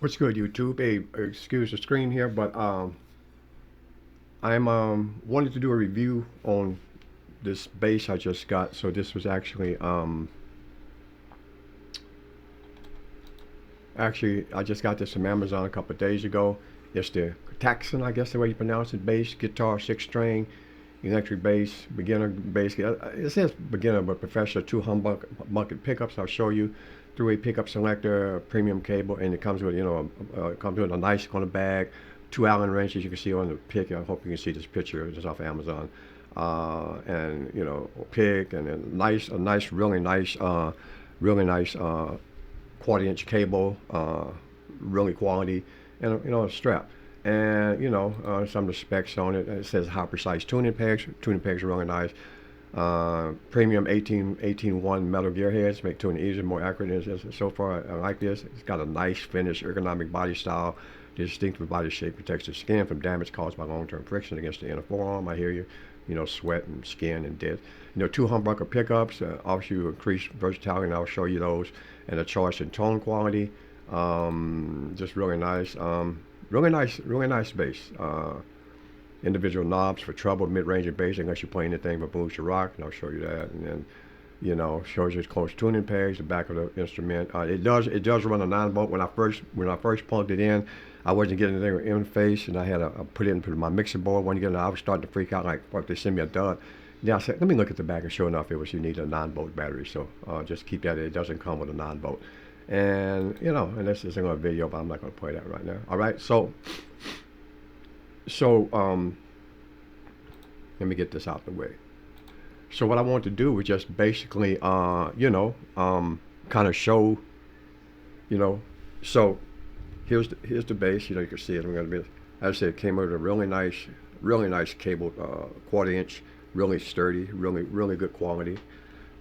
What's good, YouTube? Hey, excuse the screen here, but I'm wanted to do a review on this bass I just got. So this was actually I just got this from Amazon a couple of days ago. It's the Ktaxon, I guess the way you pronounce it, bass guitar, 6 string, electric bass, beginner bass. It says beginner but professional, two humbucket pickups. I'll show you. Three-way pickup selector, premium cable, and it comes with it comes with a nice kind of bag, two Allen wrenches you can see on the pick. I hope you can see this picture. It's off Amazon, and a pick and really nice quarter-inch cable, really quality, and a strap. And some of the specs on it. It says how precise tuning pegs. Tuning pegs are really nice. Premium 18-1 metal gear heads make tuning easier, more accurate. So far, I like this. It's got a nice finish, ergonomic body style. The distinctive body shape protects the skin from damage caused by long-term friction against the inner forearm. I hear you. Sweat and skin and dead. Two humbucker pickups offers you increased versatility, and I'll show you those. And a choice in tone quality. Just really nice. Really nice bass. Individual knobs for treble, mid-range, and bass, unless you play anything but blues to rock, and I'll show you that. And then, shows you its close tuning pegs, the back of the instrument. It does run a 9 volt. When I first plugged it in, I wasn't getting anything with interface, and I had to put it into my mixing board. When you get it, I was starting to freak out, like, what, they send me a dud. Then I said, let me look at the back, and sure enough, you need a 9 volt battery. So just keep that. It doesn't come with a 9 volt. And this is another video, but I'm not going to play that right now. All right, so let me get this out of the way. So what I want to do was just basically, kind of show, you know. So here's the bass. You can see it. I'm gonna be, as I said, it came with a really nice cable, quarter-inch, really sturdy, really good quality.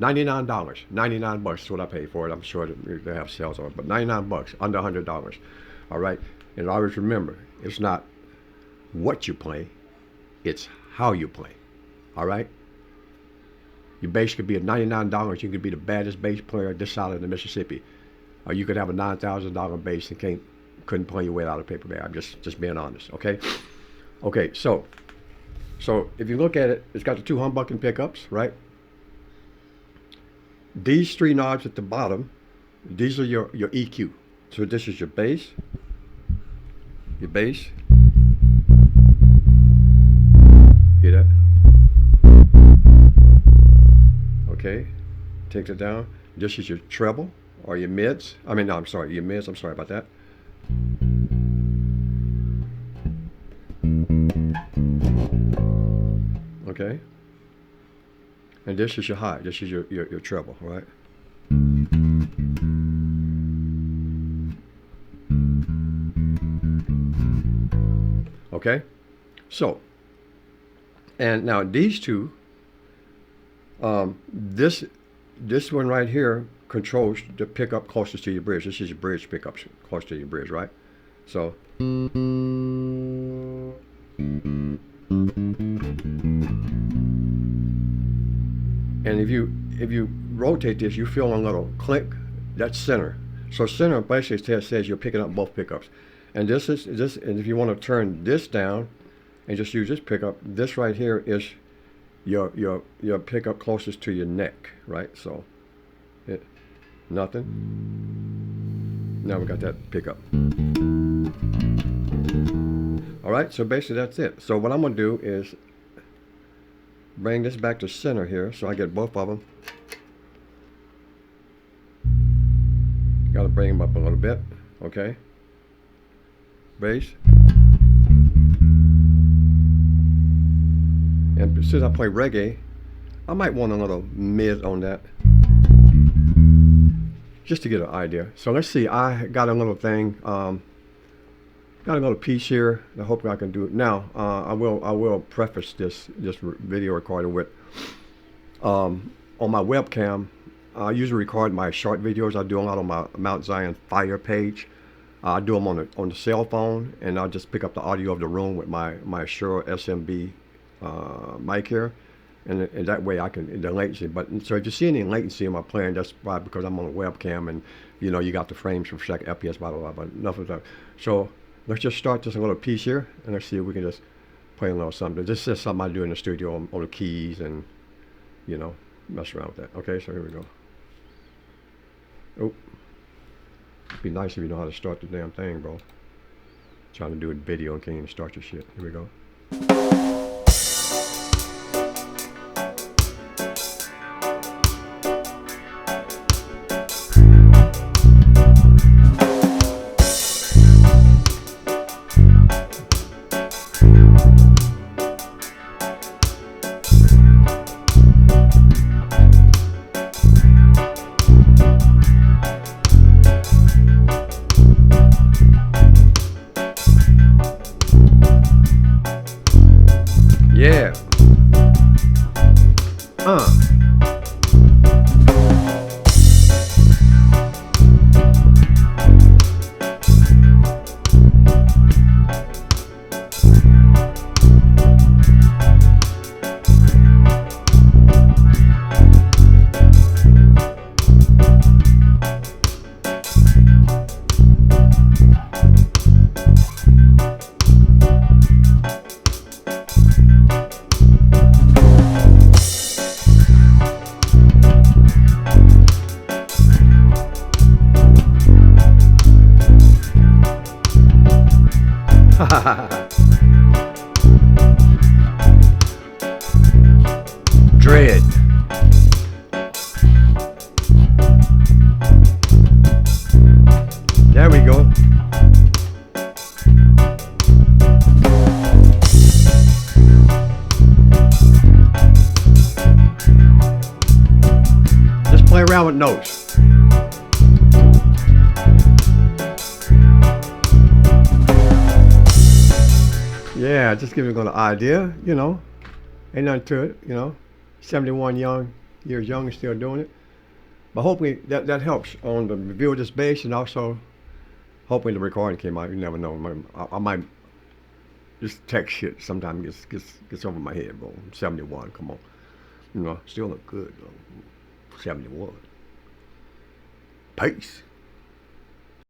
$99, $99 is what I paid for it. I'm sure that they have sales on it, but $99, under $100. All right, and always remember, it's not what you play, it's how you play. All right? Your bass could be at $99. You could be the baddest bass player this side of the Mississippi. Or you could have a $9,000 bass and couldn't play your way out of a paper bag. I'm just being honest, okay? Okay, so if you look at it, it's got the two humbucking pickups, right? These three knobs at the bottom, these are your EQ. So this is your bass, hear that? Okay, takes it down. This is your treble or your mids. I mean, no, I'm sorry, your mids. I'm sorry about that. Okay, and this is your high. This is your treble, right? Okay, so, and now these two, this one right here controls the pickup closest to your bridge. This is your bridge pickups close to your bridge, right? So, and if you rotate this, you feel a little click. That's center. So center basically says you're picking up both pickups. And this, and if you want to turn this down and just use this pickup, this right here is your pickup closest to your neck, right? So, nothing. Now we got that pickup. All right, so basically that's it. So what I'm gonna do is bring this back to center here, so I get both of them. Got to bring them up a little bit, okay? Bass. And since I play reggae, I might want a little mid on that, just to get an idea. So let's see. I got a little thing, got a little piece here. I hope I can do it now. I will preface this video recording with on my webcam. I usually record my short videos. I do a lot on my Mount Zion Fire page. I do them on the cell phone, and I'll just pick up the audio of the room with my Shure SMB mic here, and that way I can the latency. But so if you see any latency in my playing, that's probably because I'm on a webcam and you got the frames per second, FPS, blah blah blah. But enough of that. So let's just start this little piece here, and let's see if we can just play a little something. This is just something I do in the studio on the keys and mess around with that. Okay, so here we go. Oh, it'd be nice if you know how to start the damn thing, bro. Trying to do a video and can't even start your shit. Here we go. Yeah. Dread. There we go. Just play around with notes. Yeah, just giving you an idea, ain't nothing to it, 71 years young and still doing it. But hopefully that helps on the review of this bass, and also hopefully the recording came out. You never know. I might just text shit sometimes gets over my head, bro. I'm 71, come on. Still look good, though. 71. Peace.